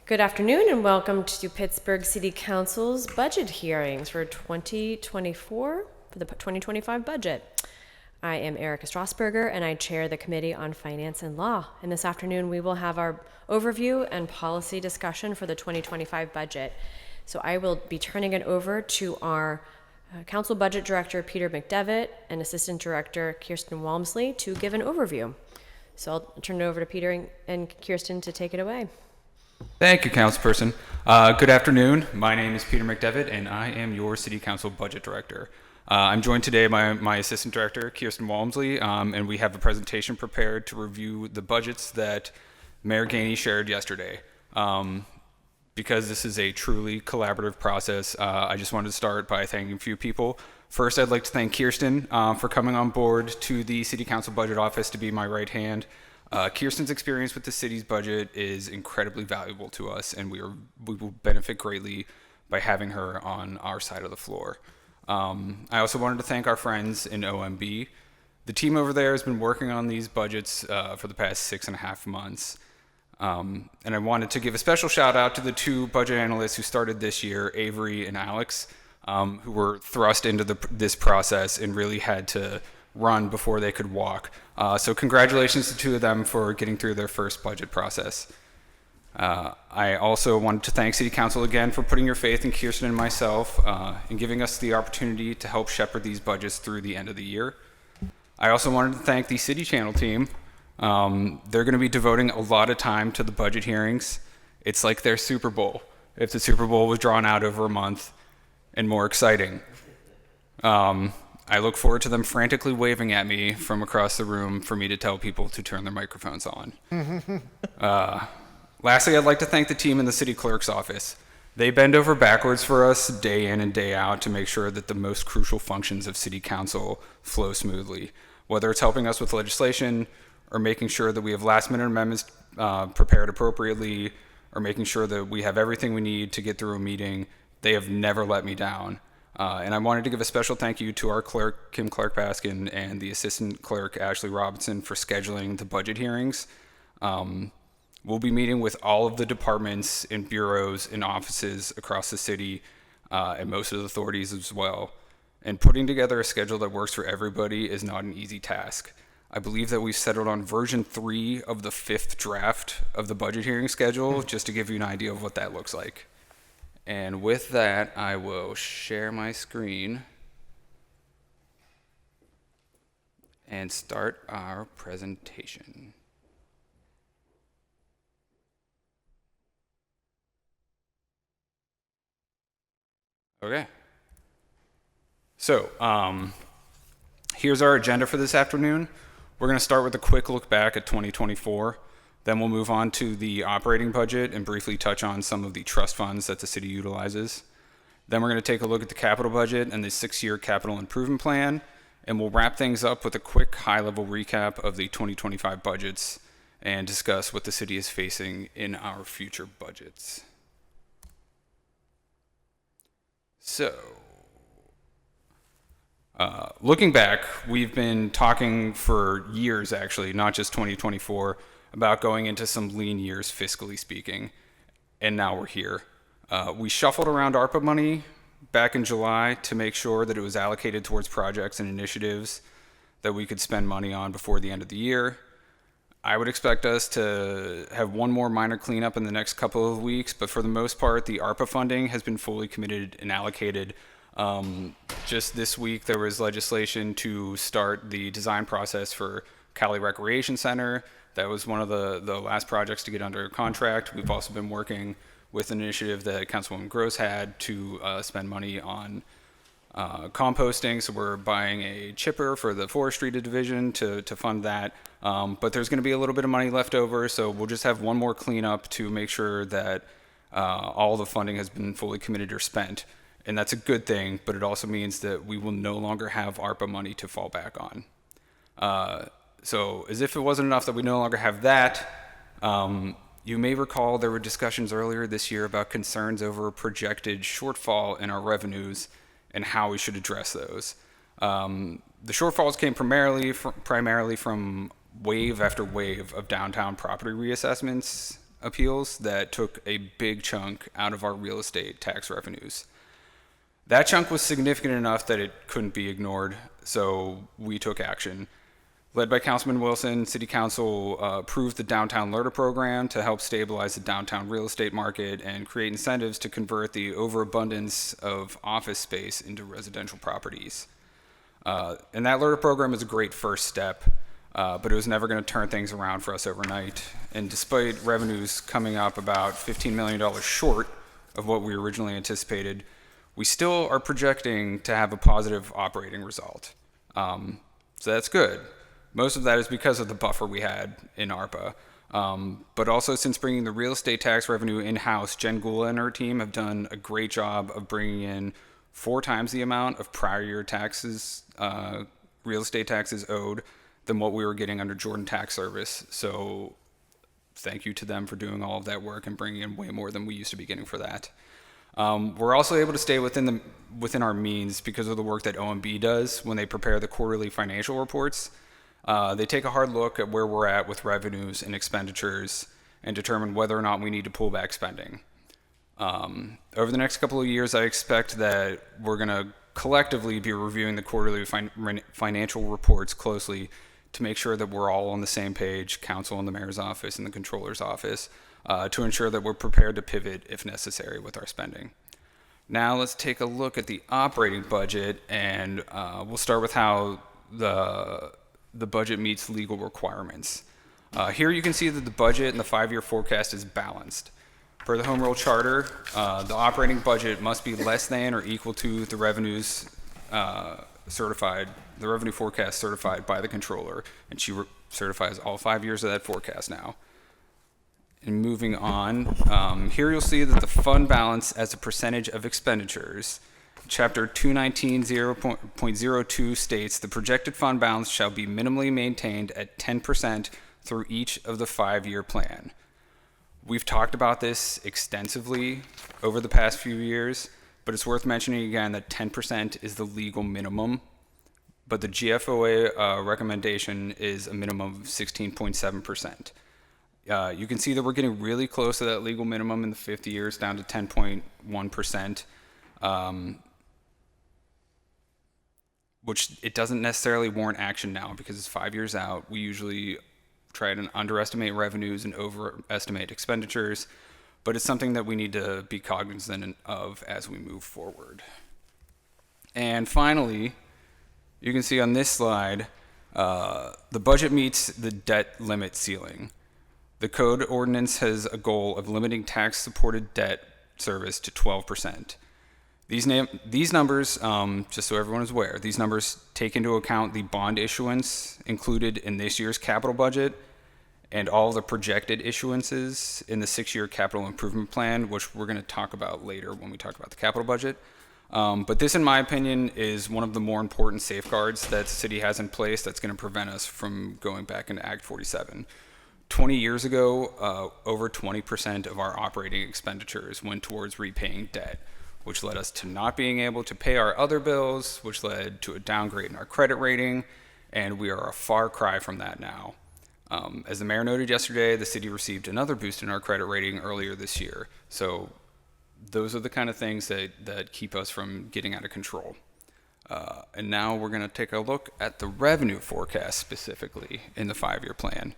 Good afternoon and welcome to Pittsburgh City Council's budget hearings for 2024, for the 2025 budget. I am Erica Strasburger and I chair the Committee on Finance and Law. And this afternoon we will have our overview and policy discussion for the 2025 budget. So I will be turning it over to our Council Budget Director Peter McDevitt and Assistant Director Kirsten Walmsley to give an overview. So I'll turn it over to Peter and Kirsten to take it away. Thank you, Councilperson. Good afternoon. My name is Peter McDevitt, and I am your City Council Budget Director. I'm joined today by my Assistant Director, Kirsten Walmsley, and we have a presentation prepared to review the budgets that Mayor Gainey shared yesterday. Because this is a truly collaborative process, I just wanted to start by thanking a few people. First, I'd like to thank Kirsten for coming on board to the City Council Budget Office to be my right hand. Kirsten's experience with the city's budget is incredibly valuable to us, and we will benefit greatly by having her on our side of the floor. I also wanted to thank our friends in OMB. The team over there has been working on these budgets for the past 6.5 months. And I wanted to give a special shout out to the two budget analysts who started this year, Avery and Alex, who were thrust into this process and really had to run before they could walk. So congratulations to the two of them for getting through their first budget process. I also wanted to thank City Council again for putting your faith in Kirsten and myself and giving us the opportunity to help shepherd these budgets through the end of the year. I also wanted to thank the City Channel team. They're going to be devoting a lot of time to the budget hearings. It's like their Super Bowl, if the Super Bowl was drawn out over a month and more exciting. I look forward to them frantically waving at me from across the room for me to tell people to turn their microphones on. Lastly, I'd like to thank the team in the city clerk's office. They bend over backwards for us day in and day out to make sure that the most crucial functions of city council flow smoothly, whether it's helping us with legislation or making sure that we have last-minute amendments prepared appropriately or making sure that we have everything we need to get through a meeting. They have never let me down. And I wanted to give a special thank you to our clerk, Kim Clark-Baskin, and the assistant clerk, Ashley Robinson, for scheduling the budget hearings. We'll be meeting with all of the departments and bureaus and offices across the city and most of the authorities as well. And putting together a schedule that works for everybody is not an easy task. I believe that we've settled on version 3 of the 5th draft of the budget hearing schedule, just to give you an idea of what that looks like. And with that, I will share my screen and start our presentation. Okay. So, here's our agenda for this afternoon. We're going to start with a quick look back at 2024. Then we'll move on to the operating budget and briefly touch on some of the trust funds that the city utilizes. Then we're going to take a look at the capital budget and the 6-year capital improvement plan. And we'll wrap things up with a quick high-level recap of the 2025 budgets and discuss what the city is facing in our future budgets. So, looking back, we've been talking for years, actually, not just 2024, about going into some lean years, fiscally speaking, and now we're here. We shuffled around ARPA money back in July to make sure that it was allocated towards projects and initiatives that we could spend money on before the end of the year. I would expect us to have one more minor cleanup in the next couple of weeks, but for the most part, the ARPA funding has been fully committed and allocated. Just this week, there was legislation to start the design process for Cali Recreation Center. That was one of the last projects to get under contract. We've also been working with an initiative that Councilwoman Gross had to spend money on composting. So we're buying a chipper for the forestry division to fund that. But there's going to be a little bit of money left over. So we'll just have one more cleanup to make sure that all the funding has been fully committed or spent. And that's a good thing, but it also means that we will no longer have ARPA money to fall back on. So as if it wasn't enough that we no longer have that, you may recall there were discussions earlier this year about concerns over a projected shortfall in our revenues and how we should address those. The shortfalls came primarily from wave after wave of downtown property reassessments appeals that took a big chunk out of our real estate tax revenues. That chunk was significant enough that it couldn't be ignored, so we took action. Led by Councilman Wilson, City Council approved the Downtown LERTA program to help stabilize the downtown real estate market and create incentives to convert the overabundance of office space into residential properties. And that LERTA program is a great first step, but it was never going to turn things around for us overnight. And despite revenues coming up about $15 million short of what we originally anticipated, we still are projecting to have a positive operating result. So that's good. Most of that is because of the buffer we had in ARPA. But also since bringing the real estate tax revenue in-house, Jen Gula and her team have done a great job of bringing in 4 times the amount of prior year taxes, real estate taxes owed than what we were getting under Jordan Tax Service. So thank you to them for doing all of that work and bringing in way more than we used to be getting for that. We're also able to stay within our means because of the work that OMB does when they prepare the quarterly financial reports. They take a hard look at where we're at with revenues and expenditures and determine whether or not we need to pull back spending. Over the next couple of years, I expect that we're going to collectively be reviewing the quarterly financial reports closely to make sure that we're all on the same page, council and the mayor's office and the controller's office, to ensure that we're prepared to pivot if necessary with our spending. Now let's take a look at the operating budget, and we'll start with how the budget meets legal requirements. Here you can see that the budget and the 5-year forecast is balanced. Per the Home Rule Charter, the operating budget must be less than or equal to the revenues the revenue forecast certified by the controller, and she certifies all 5 years of that forecast now. And moving on, here you'll see that the fund balance as a percentage of expenditures, Chapter 219.02 states the projected fund balance shall be minimally maintained at 10% through each of the 5-year plan. We've talked about this extensively over the past few years, but it's worth mentioning again that 10% is the legal minimum, but the GFOA recommendation is a minimum of 16.7%. You can see that we're getting really close to that legal minimum in the 50 years, down to 10.1%, which it doesn't necessarily warrant action now because it's 5 years out. We usually try to underestimate revenues and overestimate expenditures, but it's something that we need to be cognizant of as we move forward. And finally, you can see on this slide, the budget meets the debt limit ceiling. The code ordinance has a goal of limiting tax-supported debt service to 12%. These numbers, just so everyone is aware, these numbers take into account the bond issuance included in this year's capital budget and all the projected issuances in the 6-year capital improvement plan, which we're going to talk about later when we talk about the capital budget. But this, in my opinion, is one of the more important safeguards that the city has in place that's going to prevent us from going back into Act 47. 20 years ago, over 20% of our operating expenditures went towards repaying debt, which led us to not being able to pay our other bills, which led to a downgrade in our credit rating, and we are a far cry from that now. As the mayor noted yesterday, the city received another boost in our credit rating earlier this year. So those are the kind of things that keep us from getting out of control. And now we're going to take a look at the revenue forecast specifically in the 5-year plan.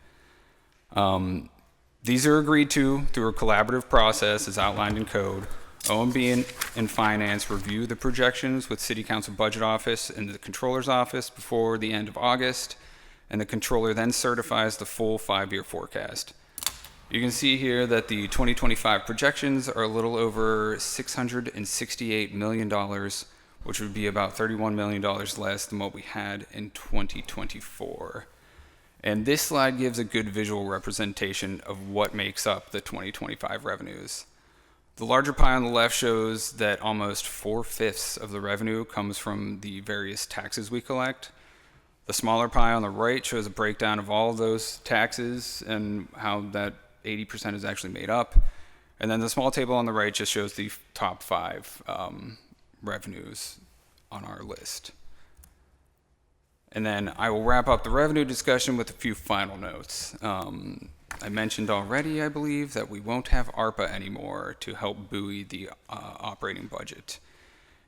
These are agreed to through a collaborative process as outlined in code. OMB and Finance review the projections with City Council Budget Office and the Controller's Office before the end of August, and the Controller then certifies the full 5-year forecast. You can see here that the 2025 projections are a little over $668 million, which would be about $31 million less than what we had in 2024. And this slide gives a good visual representation of what makes up the 2025 revenues. The larger pie on the left shows that almost 4/5 of the revenue comes from the various taxes we collect. The smaller pie on the right shows a breakdown of all of those taxes and how that 80% is actually made up. And then the small table on the right just shows the top 5 revenues on our list. And then I will wrap up the revenue discussion with a few final notes. I mentioned already, I believe, that we won't have ARPA anymore to help buoy the operating budget.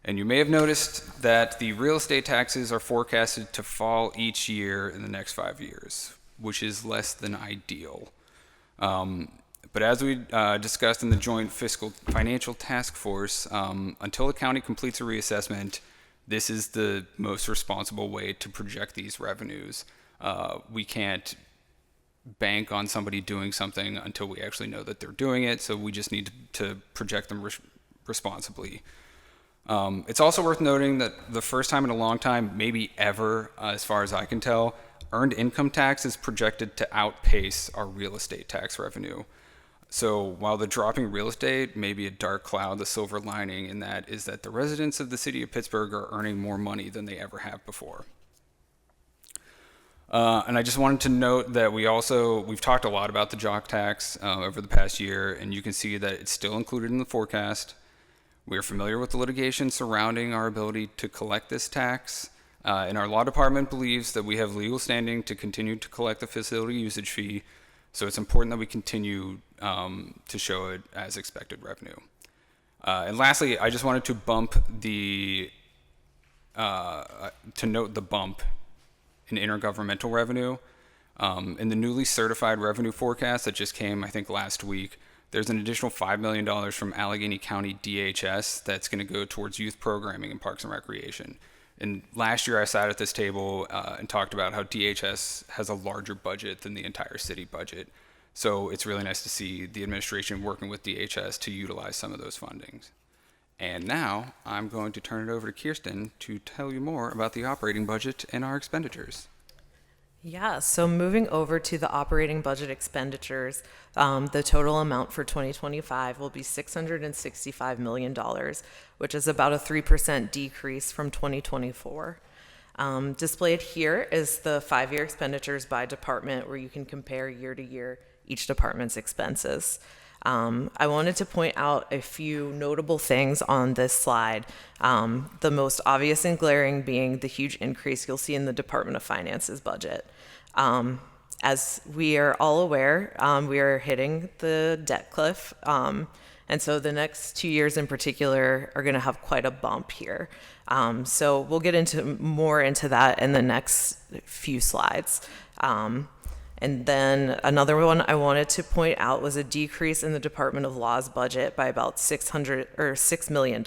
And you may have noticed that the real estate taxes are forecasted to fall each year in the next 5 years, which is less than ideal. But as we discussed in the Joint Fiscal Financial Task Force, until the county completes a reassessment, this is the most responsible way to project these revenues. We can't bank on somebody doing something until we actually know that they're doing it, so we just need to project them responsibly. It's also worth noting that the first time in a long time, maybe ever, as far as I can tell, earned income tax is projected to outpace our real estate tax revenue. So while the dropping real estate may be a dark cloud, the silver lining in that is that the residents of the city of Pittsburgh are earning more money than they ever have before. And I just wanted to note that we've talked a lot about the jock tax over the past year, and you can see that it's still included in the forecast. We are familiar with the litigation surrounding our ability to collect this tax, and our law department believes that we have legal standing to continue to collect the facility usage fee, so it's important that we continue to show it as expected revenue. And lastly, I just wanted to note the bump in intergovernmental revenue. In the newly certified revenue forecast that just came, I think, last week, there's an additional $5 million from Allegheny County DHS that's going to go towards youth programming in Parks and Recreation. And last year I sat at this table and talked about how DHS has a larger budget than the entire city budget. So it's really nice to see the administration working with DHS to utilize some of those fundings. And now I'm going to turn it over to Kirsten to tell you more about the operating budget and our expenditures. Yeah, so moving over to the operating budget expenditures, the total amount for 2025 will be $665 million, which is about a 3% decrease from 2024. Displayed here is the 5-year expenditures by department, where you can compare year to year each department's expenses. I wanted to point out a few notable things on this slide. The most obvious and glaring being the huge increase you'll see in the Department of Finance's budget. As we are all aware, we are hitting the debt cliff. And so the next 2 years in particular are going to have quite a bump here. So we'll get more into that in the next few slides. And then another one I wanted to point out was a decrease in the Department of Law's budget by about $6 million,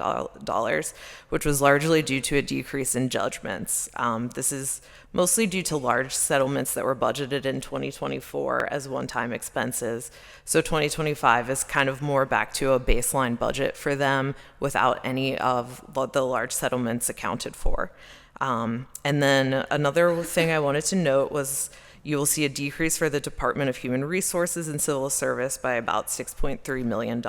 which was largely due to a decrease in judgments. This is mostly due to large settlements that were budgeted in 2024 as one-time expenses. So 2025 is kind of more back to a baseline budget for them without any of the large settlements accounted for. And then another thing I wanted to note was you will see a decrease for the Department of Human Resources and Civil Service by about $6.3 million.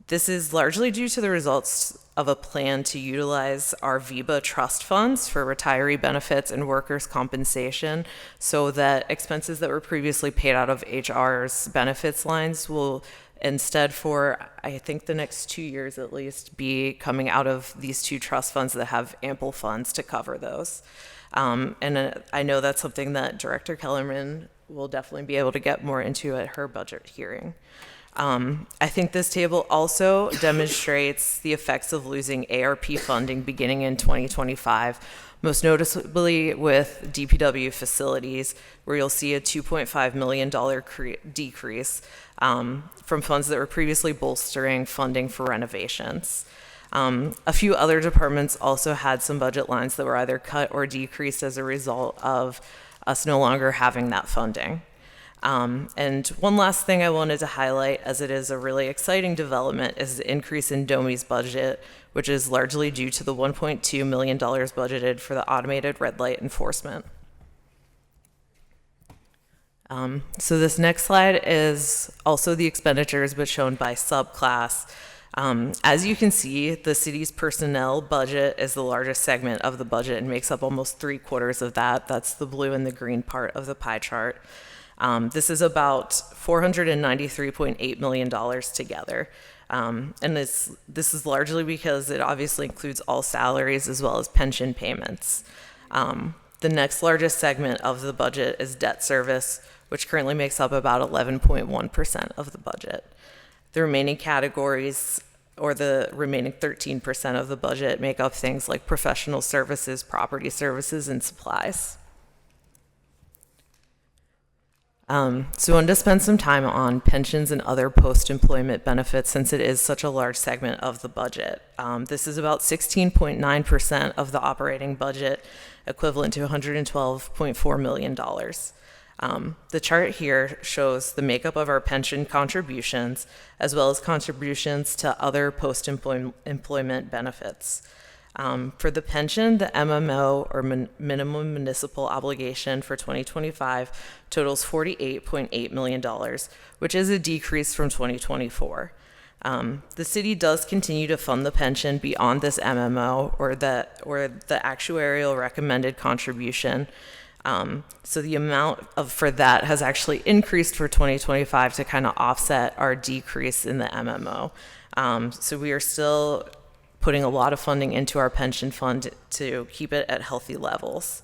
This is largely due to the results of a plan to utilize our VEBA trust funds for retiree benefits and workers' compensation, so that expenses that were previously paid out of HR's benefits lines will instead, for I think the next 2 years at least, be coming out of these two trust funds that have ample funds to cover those. And I know that's something that Director Kellerman will definitely be able to get more into at her budget hearing. I think this table also demonstrates the effects of losing ARP funding beginning in 2025, most noticeably with DPW facilities, where you'll see a $2.5 million decrease from funds that were previously bolstering funding for renovations. A few other departments also had some budget lines that were either cut or decreased as a result of us no longer having that funding. And one last thing I wanted to highlight, as it is a really exciting development, is the increase in DOMI's budget, which is largely due to the $1.2 million budgeted for the automated red light enforcement. So this next slide is also the expenditures, but shown by subclass. As you can see, the city's personnel budget is the largest segment of the budget and makes up almost 3/4 of that. That's the blue and the green part of the pie chart. This is about $493.8 million together. And this is largely because it obviously includes all salaries as well as pension payments. The next largest segment of the budget is debt service, which currently makes up about 11.1% of the budget. The remaining categories, or the remaining 13% of the budget, make up things like professional services, property services, and supplies. So I wanted to spend some time on pensions and other post-employment benefits since it is such a large segment of the budget. This is about 16.9% of the operating budget, equivalent to $112.4 million. The chart here shows the makeup of our pension contributions as well as contributions to other post-employment benefits. For the pension, the MMO, or minimum municipal obligation, for 2025 totals $48.8 million, which is a decrease from 2024. The city does continue to fund the pension beyond this MMO, or the actuarial recommended contribution. So the amount for that has actually increased for 2025 to kind of offset our decrease in the MMO. So we are still putting a lot of funding into our pension fund to keep it at healthy levels.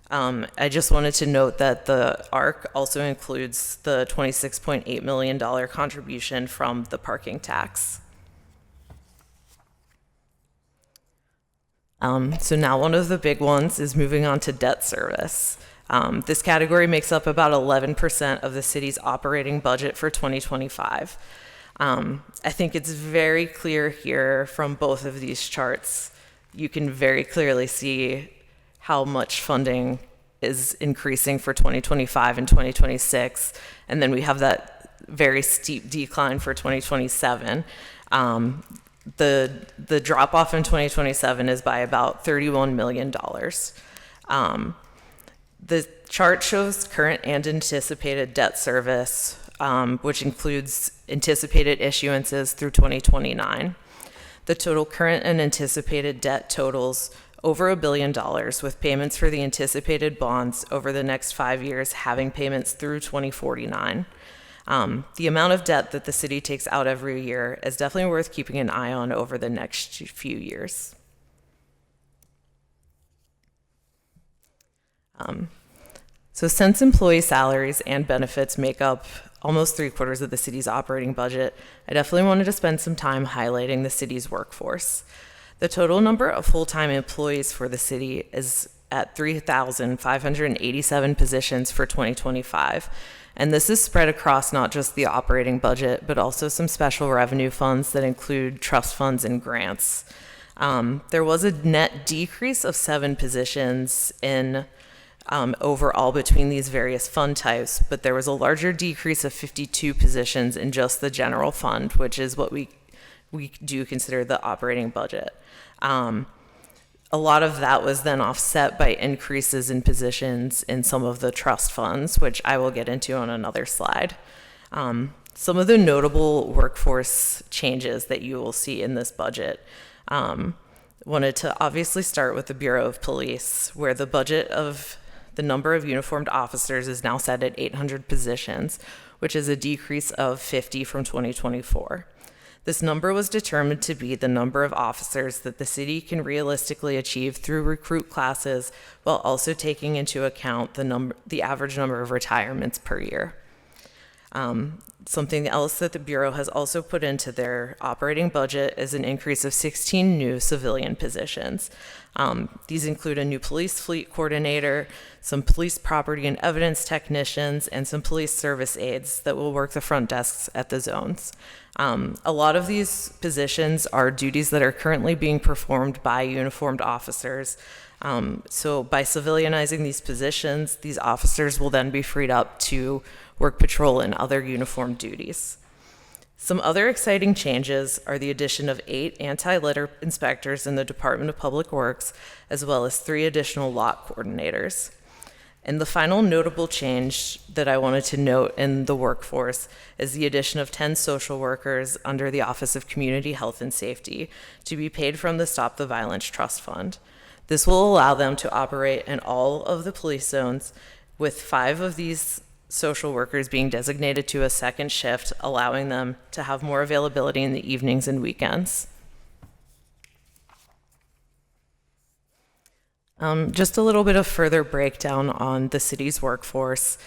I just wanted to note that the ARC also includes the $26.8 million contribution from the parking tax. So now one of the big ones is moving on to debt service. This category makes up about 11% of the city's operating budget for 2025. I think it's very clear here from both of these charts. You can very clearly see how much funding is increasing for 2025 and 2026, and then we have that very steep decline for 2027. The drop off in 2027 is by about $31 million. The chart shows current and anticipated debt service, which includes anticipated issuances through 2029. The total current and anticipated debt totals over $1 billion, with payments for the anticipated bonds over the next 5 years having payments through 2049. The amount of debt that the city takes out every year is definitely worth keeping an eye on over the next few years. So since employee salaries and benefits make up almost 3/4 of the city's operating budget, I definitely wanted to spend some time highlighting the city's workforce. The total number of full-time employees for the city is at 3,587 positions for 2025. And this is spread across not just the operating budget, but also some special revenue funds that include trust funds and grants. There was a net decrease of 7 positions in overall between these various fund types, but there was a larger decrease of 52 positions in just the general fund, which is what we do consider the operating budget. A lot of that was then offset by increases in positions in some of the trust funds, which I will get into on another slide. Some of the notable workforce changes that you will see in this budget. Wanted to obviously start with the Bureau of Police, where the budget of the number of uniformed officers is now set at 800 positions, which is a decrease of 50 from 2024. This number was determined to be the number of officers that the city can realistically achieve through recruit classes, while also taking into account the average number of retirements per year. Something else that the Bureau has also put into their operating budget is an increase of 16 new civilian positions. These include a new police fleet coordinator, some police property and evidence technicians, and some police service aides that will work the front desks at the zones. A lot of these positions are duties that are currently being performed by uniformed officers. So by civilianizing these positions, these officers will then be freed up to work patrol and other uniformed duties. Some other exciting changes are the addition of 8 anti-litter inspectors in the Department of Public Works, as well as 3 additional lot coordinators. And the final notable change that I wanted to note in the workforce is the addition of 10 social workers under the Office of Community Health and Safety to be paid from the Stop the Violence Trust Fund. This will allow them to operate in all of the police zones, with 5 of these social workers being designated to a second shift, allowing them to have more availability in the evenings and weekends. Just a little bit of further breakdown on the city's workforce.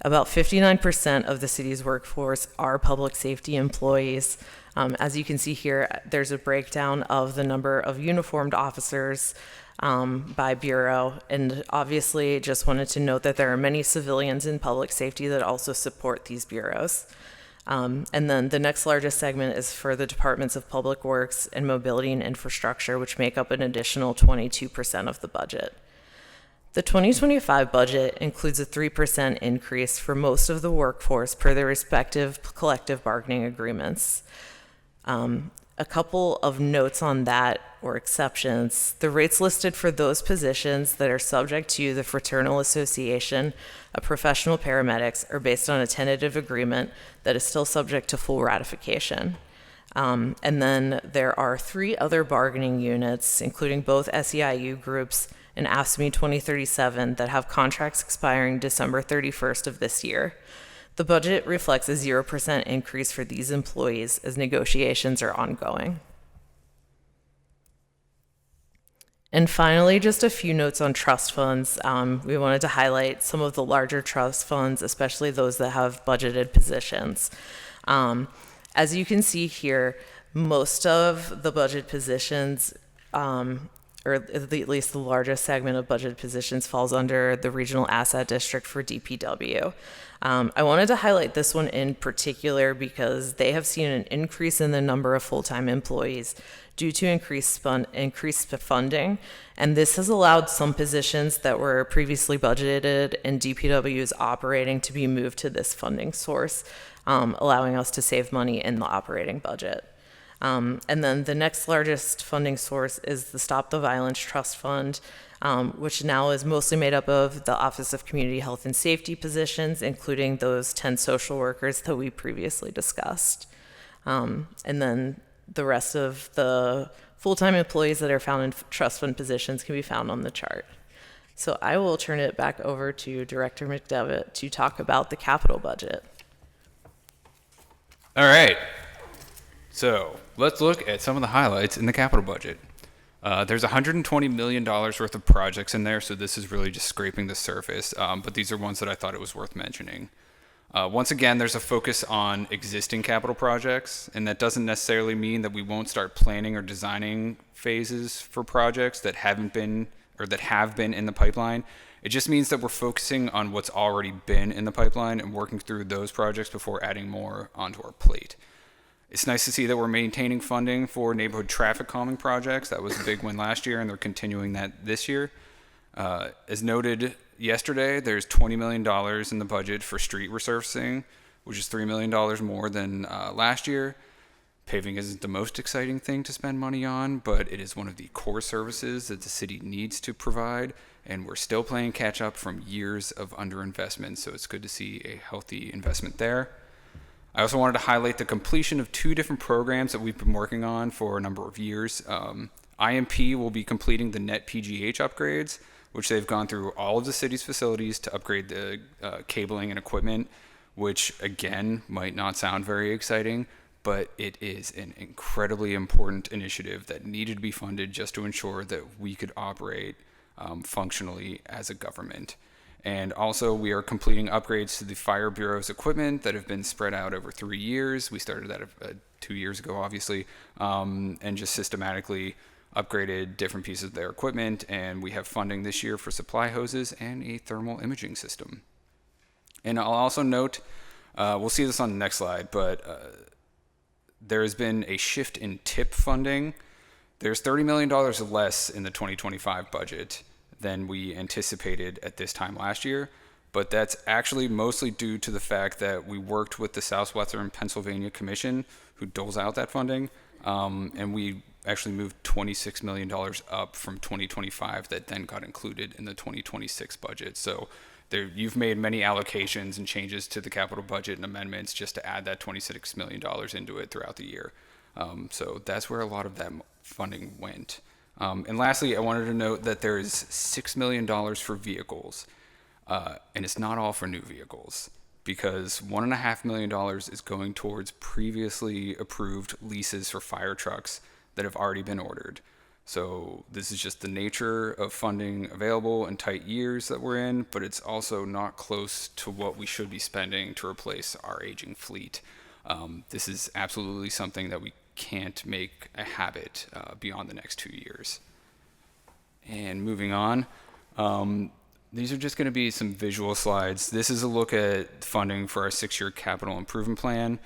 About 59% of the city's workforce are public safety employees. As you can see here, there's a breakdown of the number of uniformed officers by bureau. And obviously, just wanted to note that there are many civilians in public safety that also support these bureaus. And then the next largest segment is for the departments of Public Works and Mobility and Infrastructure, which make up an additional 22% of the budget. The 2025 budget includes a 3% increase for most of the workforce per their respective collective bargaining agreements. A couple of notes on that, or exceptions. The rates listed for those positions that are subject to the Fraternal Association of Professional Paramedics are based on a tentative agreement that is still subject to full ratification. And then there are 3 other bargaining units, including both SEIU groups and AFSCME 2037, that have contracts expiring December 31st of this year. The budget reflects a 0% increase for these employees as negotiations are ongoing. And finally, just a few notes on trust funds. We wanted to highlight some of the larger trust funds, especially those that have budgeted positions. As you can see here, most of the budget positions, or at least the largest segment of budget positions, falls under the Regional Asset District for DPW. I wanted to highlight this one in particular because they have seen an increase in the number of full-time employees due to increased funding, and this has allowed some positions that were previously budgeted and DPW's operating to be moved to this funding source, allowing us to save money in the operating budget. And then the next largest funding source is the Stop the Violence Trust Fund, which now is mostly made up of the Office of Community Health and Safety positions, including those 10 social workers that we previously discussed. And then the rest of the full-time employees that are found in trust fund positions can be found on the chart. So I will turn it back over to Director McDevitt to talk about the capital budget. All right. So let's look at some of the highlights in the capital budget. There's $120 million worth of projects in there, so this is really just scraping the surface, but these are ones that I thought it was worth mentioning. Once again, there's a focus on existing capital projects, and that doesn't necessarily mean that we won't start planning or designing phases for projects that haven't been or that have been in the pipeline. It just means that we're focusing on what's already been in the pipeline and working through those projects before adding more onto our plate. It's nice to see that we're maintaining funding for neighborhood traffic calming projects. That was a big win last year, and they're continuing that this year. As noted yesterday, there's $20 million in the budget for street resurfacing, which is $3 million more than last year. Paving isn't the most exciting thing to spend money on, but it is one of the core services that the city needs to provide, and we're still playing catch up from years of underinvestment, so it's good to see a healthy investment there. I also wanted to highlight the completion of 2 different programs that we've been working on for a number of years. IMP will be completing the net PGH upgrades, which they've gone through all of the city's facilities to upgrade the cabling and equipment, which again might not sound very exciting, but it is an incredibly important initiative that needed to be funded just to ensure that we could operate functionally as a government. And also, we are completing upgrades to the Fire Bureau's equipment that have been spread out over 3 years. We started that 2 years ago, obviously, and just systematically upgraded different pieces of their equipment. And we have funding this year for supply hoses and a thermal imaging system. And I'll also note, we'll see this on the next slide, but there has been a shift in TIP funding. There's $30 million less in the 2025 budget than we anticipated at this time last year, but that's actually mostly due to the fact that we worked with the Southwestern Pennsylvania Commission, who doles out that funding, and we actually moved $26 million up from 2025 that then got included in the 2026 budget. So you've made many allocations and changes to the capital budget and amendments just to add that $26 million into it throughout the year. So that's where a lot of that funding went. And lastly, I wanted to note that there is $6 million for vehicles, and it's not all for new vehicles, because $1.5 million is going towards previously approved leases for fire trucks that have already been ordered. So this is just the nature of funding available in tight years that we're in, but it's also not close to what we should be spending to replace our aging fleet. This is absolutely something that we can't make a habit beyond the next 2 years. And moving on, these are just going to be some visual slides. This is a look at funding for our 6-year capital improvement plan.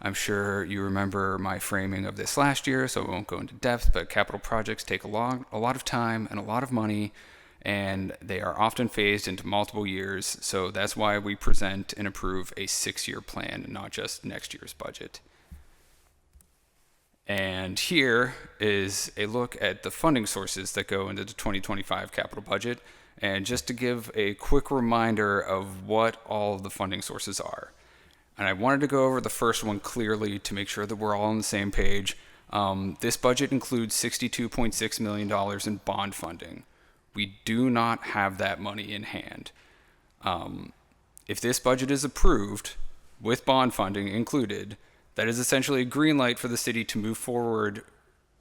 I'm sure you remember my framing of this last year, so I won't go into depth, but capital projects take a lot of time and a lot of money, and they are often phased into multiple years. So that's why we present and approve a 6-year plan, not just next year's budget. And here is a look at the funding sources that go into the 2025 capital budget. And just to give a quick reminder of what all of the funding sources are. And I wanted to go over the first one clearly to make sure that we're all on the same page. This budget includes $62.6 million in bond funding. We do not have that money in hand. If this budget is approved with bond funding included, that is essentially a green light for the city to move forward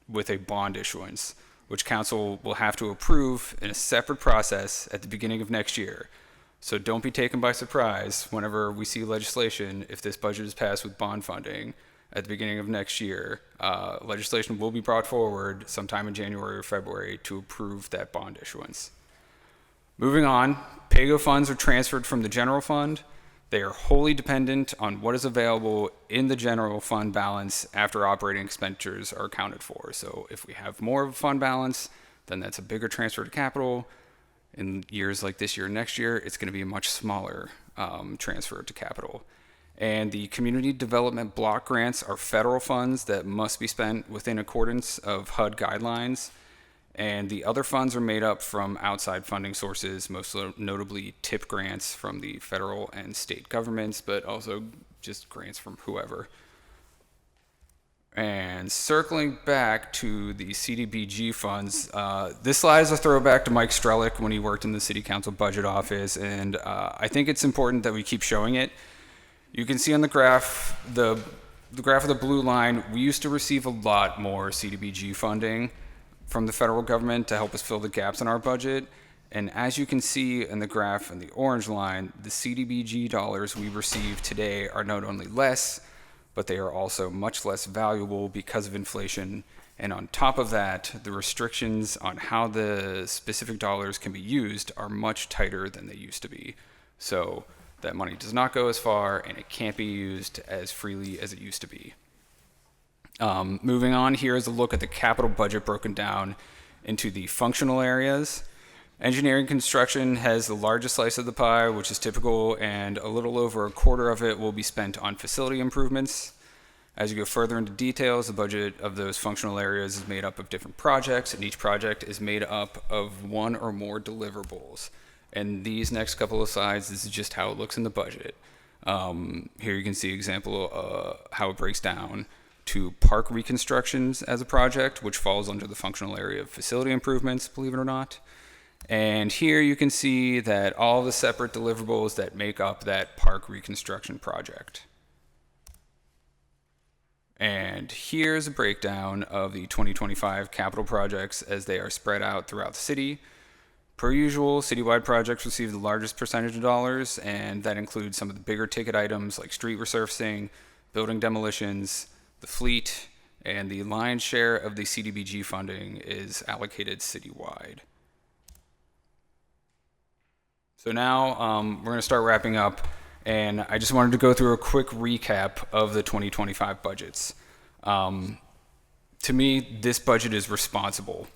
with a bond issuance, which council will have to approve in a separate process at the beginning of next year. So don't be taken by surprise whenever we see legislation if this budget is passed with bond funding at the beginning of next year. Legislation will be brought forward sometime in January or February to approve that bond issuance. Moving on, PAYGO funds are transferred from the general fund. They are wholly dependent on what is available in the general fund balance after operating expenditures are accounted for. So if we have more of a fund balance, then that's a bigger transfer to capital. In years like this year and next year, it's going to be a much smaller transfer to capital. And the community development block grants are federal funds that must be spent within accordance of HUD guidelines. And the other funds are made up from outside funding sources, most notably TIP grants from the federal and state governments, but also just grants from whoever. And circling back to the CDBG funds, this slide is a throwback to Mike Strelick when he worked in the City Council budget office, and I think it's important that we keep showing it. You can see on the graph, the graph of the blue line, we used to receive a lot more CDBG funding from the federal government to help us fill the gaps in our budget. And as you can see in the graph in the orange line, the CDBG dollars we receive today are not only less, but they are also much less valuable because of inflation. And on top of that, the restrictions on how the specific dollars can be used are much tighter than they used to be. So that money does not go as far, and it can't be used as freely as it used to be. Moving on, here is a look at the capital budget broken down into the functional areas. Engineering construction has the largest slice of the pie, which is typical, and a little over a quarter of it will be spent on facility improvements. As you go further into details, the budget of those functional areas is made up of different projects, and each project is made up of one or more deliverables. And these next couple of slides, this is just how it looks in the budget. Here you can see an example of how it breaks down to park reconstructions as a project, which falls under the functional area of facility improvements, believe it or not. And here you can see that all the separate deliverables that make up that park reconstruction project. And here's a breakdown of the 2025 capital projects as they are spread out throughout the city. Per usual, citywide projects receive the largest percentage of dollars, and that includes some of the bigger ticket items like street resurfacing, building demolitions, the fleet, and the lion's share of the CDBG funding is allocated citywide. So now we're going to start wrapping up, and I just wanted to go through a quick recap of the 2025 budgets. To me, this budget is responsible.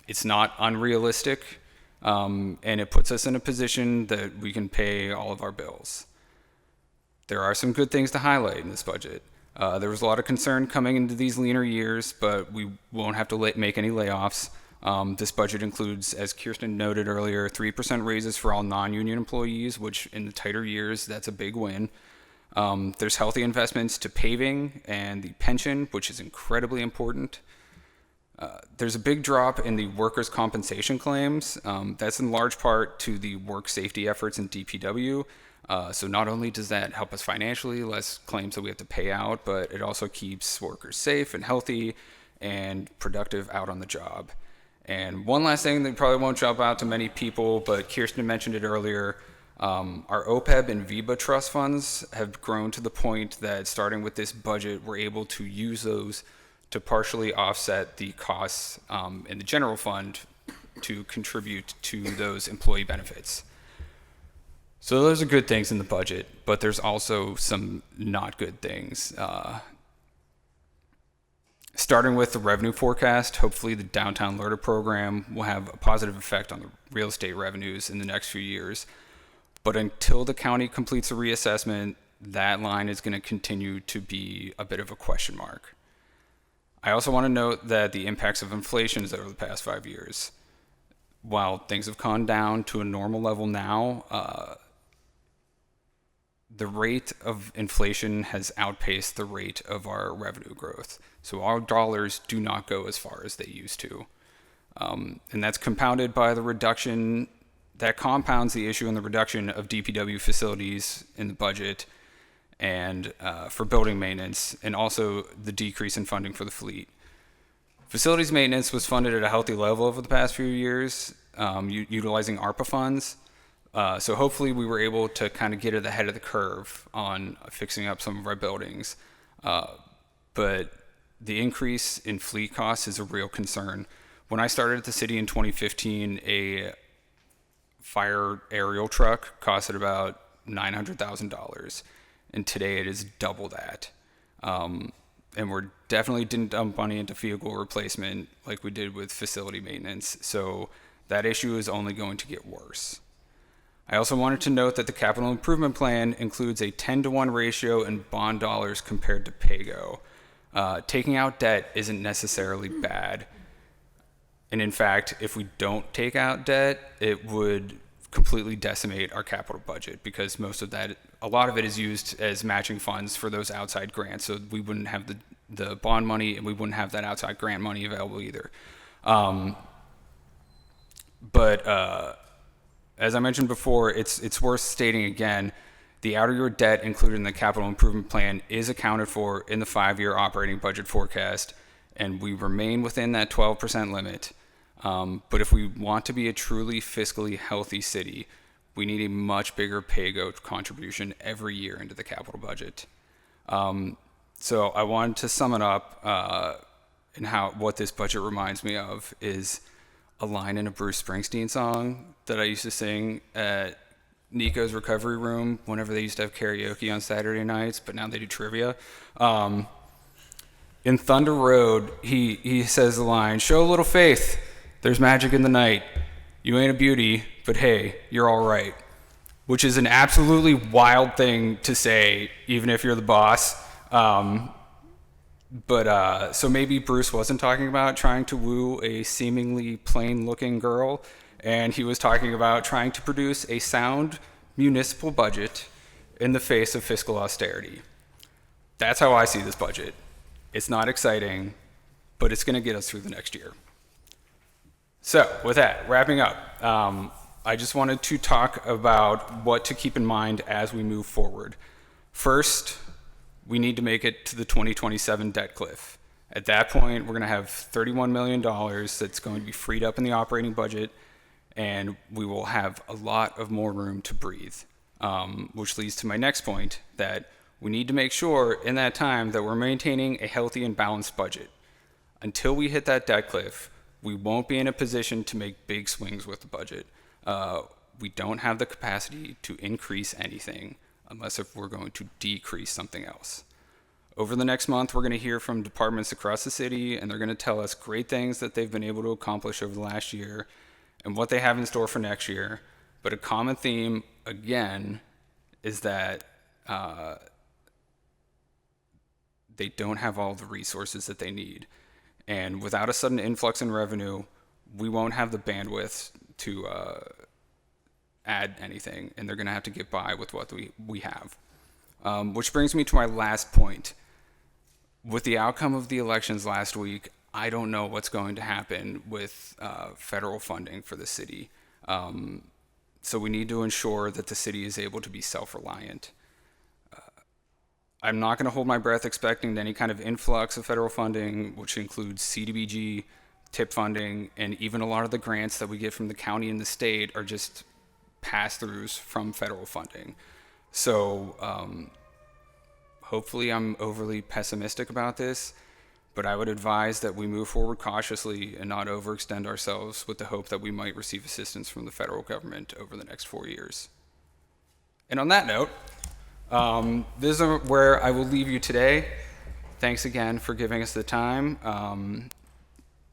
It's not unrealistic, and it puts us in a position that we can pay all of our bills. There are some good things to highlight in this budget. There was a lot of concern coming into these leaner years, but we won't have to make any layoffs. This budget includes, as Kirsten noted earlier, 3% raises for all non-union employees, which in the tighter years, that's a big win. There's healthy investments to paving and the pension, which is incredibly important. There's a big drop in the workers' compensation claims. That's in large part to the work safety efforts in DPW. So not only does that help us financially, less claims that we have to pay out, but it also keeps workers safe and healthy and productive out on the job. And one last thing that probably won't jump out to many people, but Kirsten mentioned it earlier, our OPEB and VEBA trust funds have grown to the point that starting with this budget, we're able to use those to partially offset the costs in the general fund to contribute to those employee benefits. So those are good things in the budget, but there's also some not good things. Starting with the revenue forecast, hopefully the downtown LERTA program will have a positive effect on the real estate revenues in the next few years. But until the county completes a reassessment, that line is going to continue to be a bit of a question mark. I also want to note that the impacts of inflation is over the past 5 years. While things have gone down to a normal level now, the rate of inflation has outpaced the rate of our revenue growth. So our dollars do not go as far as they used to. And that's compounded by the reduction, that compounds the issue in the reduction of DPW facilities in the budget and for building maintenance, and also the decrease in funding for the fleet. Facilities maintenance was funded at a healthy level over the past few years, utilizing ARPA funds. So hopefully we were able to kind of get at the head of the curve on fixing up some of our buildings. But the increase in fleet costs is a real concern. When I started at the city in 2015, a fire aerial truck costed about $900,000. And today it is double that. And we're definitely didn't dump money into vehicle replacement like we did with facility maintenance. So that issue is only going to get worse. I also wanted to note that the capital improvement plan includes a 10-to-1 ratio in bond dollars compared to PAYGO. Taking out debt isn't necessarily bad. And in fact, if we don't take out debt, it would completely decimate our capital budget because a lot of it is used as matching funds for those outside grants. So we wouldn't have the bond money and we wouldn't have that outside grant money available either. But as I mentioned before, it's worth stating again, the outer year debt included in the capital improvement plan is accounted for in the 5-year operating budget forecast, and we remain within that 12% limit. But if we want to be a truly fiscally healthy city, we need a much bigger PAYGO contribution every year into the capital budget. So I wanted to sum it up, and what this budget reminds me of is a line in a Bruce Springsteen song that I used to sing at Nico's Recovery Room whenever they used to have karaoke on Saturday nights, but now they do trivia. In Thunder Road, he says the line, "Show a little faith, there's magic in the night. You ain't a beauty, but hey, you're all right." Which is an absolutely wild thing to say, even if you're the boss. So maybe Bruce wasn't talking about trying to woo a seemingly plain-looking girl, and he was talking about trying to produce a sound municipal budget in the face of fiscal austerity. That's how I see this budget. It's not exciting, but it's going to get us through the next year. So with that, wrapping up, I just wanted to talk about what to keep in mind as we move forward. First, we need to make it to the 2027 debt cliff. At that point, we're going to have $31 million that's going to be freed up in the operating budget, and we will have a lot of more room to breathe, which leads to my next point, that we need to make sure in that time that we're maintaining a healthy and balanced budget. Until we hit that debt cliff, we won't be in a position to make big swings with the budget. We don't have the capacity to increase anything unless if we're going to decrease something else. Over the next month, we're going to hear from departments across the city, and they're going to tell us great things that they've been able to accomplish over the last year and what they have in store for next year. But a common theme, again, is that they don't have all the resources that they need. And without a sudden influx in revenue, we won't have the bandwidth to add anything, and they're going to have to get by with what we have. Which brings me to my last point. With the outcome of the elections last week, I don't know what's going to happen with federal funding for the city. So we need to ensure that the city is able to be self-reliant. I'm not going to hold my breath expecting any kind of influx of federal funding, which includes CDBG, tip funding, and even a lot of the grants that we get from the county and the state are just pass-throughs from federal funding. So hopefully I'm overly pessimistic about this, but I would advise that we move forward cautiously and not overextend ourselves with the hope that we might receive assistance from the federal government over the next 4 years. And on that note, this is where I will leave you today. Thanks again for giving us the time.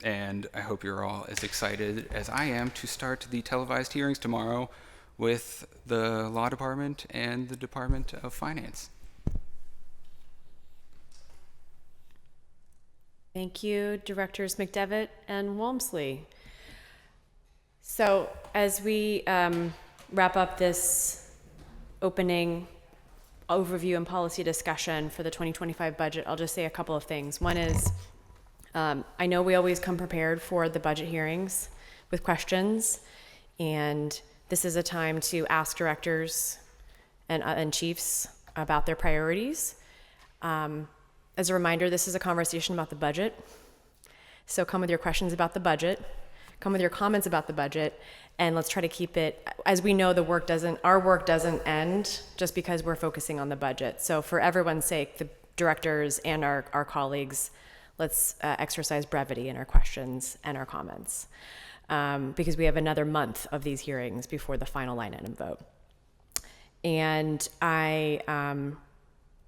And I hope you're all as excited as I am to start the televised hearings tomorrow with the Law Department and the Department of Finance. Thank you, Directors McDevitt and Walmsley. So as we wrap up this opening overview and policy discussion for the 2025 budget, I'll just say a couple of things. One is, I know we always come prepared for the budget hearings with questions, and this is a time to ask directors and chiefs about their priorities. As a reminder, this is a conversation about the budget. So come with your questions about the budget, come with your comments about the budget, and let's try to keep it, as we know, our work doesn't end just because we're focusing on the budget. So for everyone's sake, the directors and our colleagues, let's exercise brevity in our questions and our comments, because we have another month of these hearings before the final line item vote. And I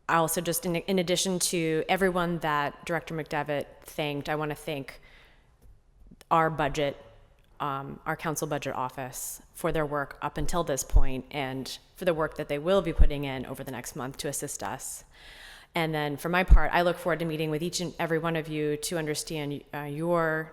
also, just in addition to everyone that Director McDevitt thanked, I want to thank our budget, our council budget office, for their work up until this point and for the work that they will be putting in over the next month to assist us. And then for my part, I look forward to meeting with each and every one of you to understand your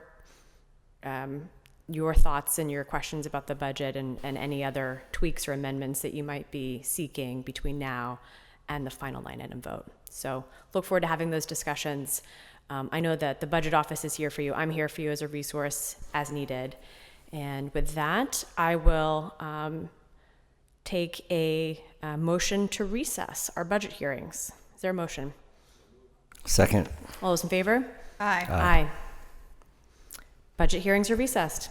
thoughts and your questions about the budget and any other tweaks or amendments that you might be seeking between now and the final line item vote. So look forward to having those discussions. I know that the budget office is here for you. I'm here for you as a resource as needed. And with that, I will take a motion to recess our budget hearings. Is there a motion? Second. All those in favor? Aye. Aye. Budget hearings are recessed.